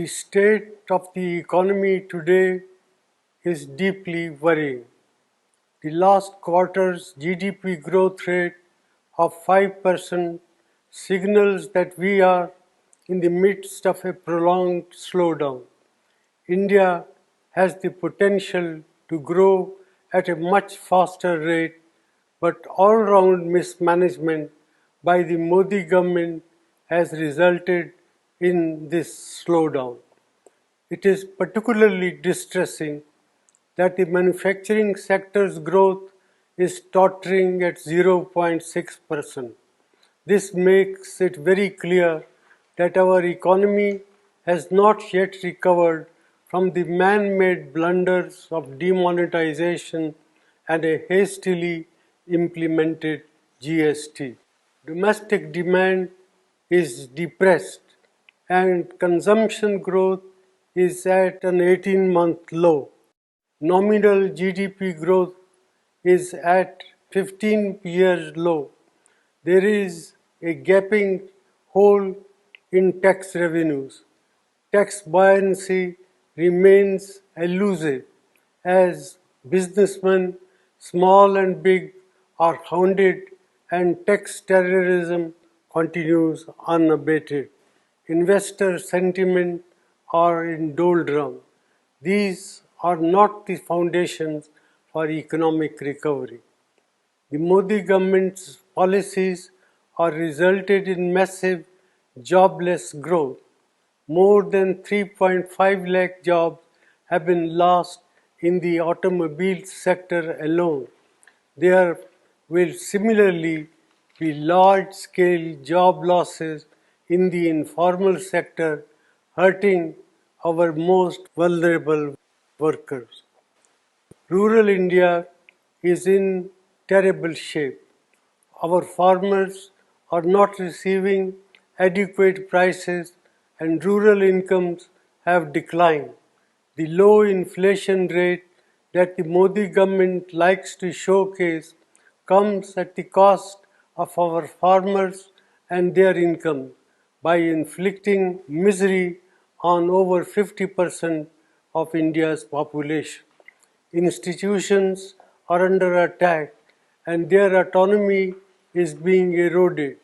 The state of the economy today is deeply worrying. The last quarter's GDP growth rate of 5% signals that we are in the midst of a prolonged slowdown. India has the potential to grow at a much faster rate, but all-round mismanagement by the Modi government has resulted in this slowdown. It is particularly distressing that the manufacturing sector's growth is tottering at 0.6%. This makes it very clear that our economy has not yet recovered from the man-made blunders of demonetization and a hastily implemented GST. Domestic demand is depressed and consumption growth is at an 18-month low. Nominal GDP growth is at 15 years low. There is a gaping hole in tax revenues. Tax buoyancy remains elusive as businessmen, small and big, are hounded and tax terrorism continues unabated. Investor sentiment are in doldrum. These are not the foundations for economic recovery. The Modi government's policies are resulted in massive jobless growth. More than 3.5 lakh jobs have been lost in the automobile sector alone. There will similarly be large-scale job losses in the informal sector, hurting our most vulnerable workers. Rural India is in terrible shape. Our farmers are not receiving adequate prices and rural incomes have declined. The low inflation rate that the Modi government likes to showcase comes at the cost of our farmers and their income by inflicting misery on over 50% of India's population. Institutions are under attack and their autonomy is being eroded.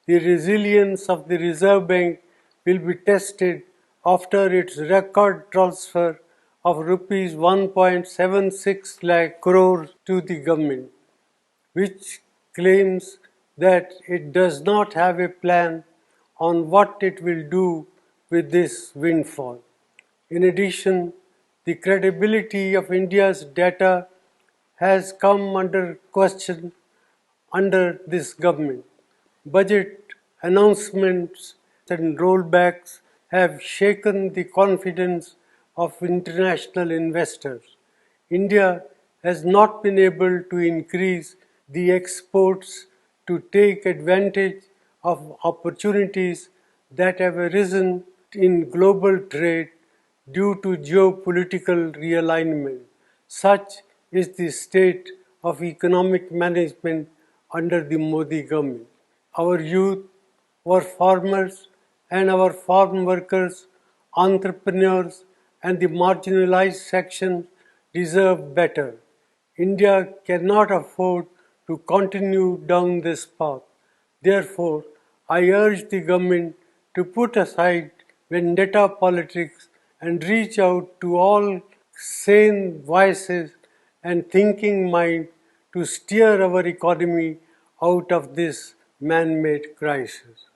The resilience of the Reserve Bank will be tested after its record transfer of rupees 1.76 lakh crore to the government, which claims that it does not have a plan on what it will do with this windfall. In addition, the credibility of India's data has come under question under this government. Budget announcements and rollbacks have shaken the confidence of international investors. India has not been able to increase the exports to take advantage of opportunities that have arisen in global trade due to geopolitical realignment. Such is the state of economic management under the Modi government. Our youth, our farmers and our farm workers, entrepreneurs and the marginalized sections deserve better. India cannot afford to continue down this path. Therefore, I urge the government to put aside vendetta politics and reach out to all sane voices and thinking mind to steer our economy out of this man-made crisis.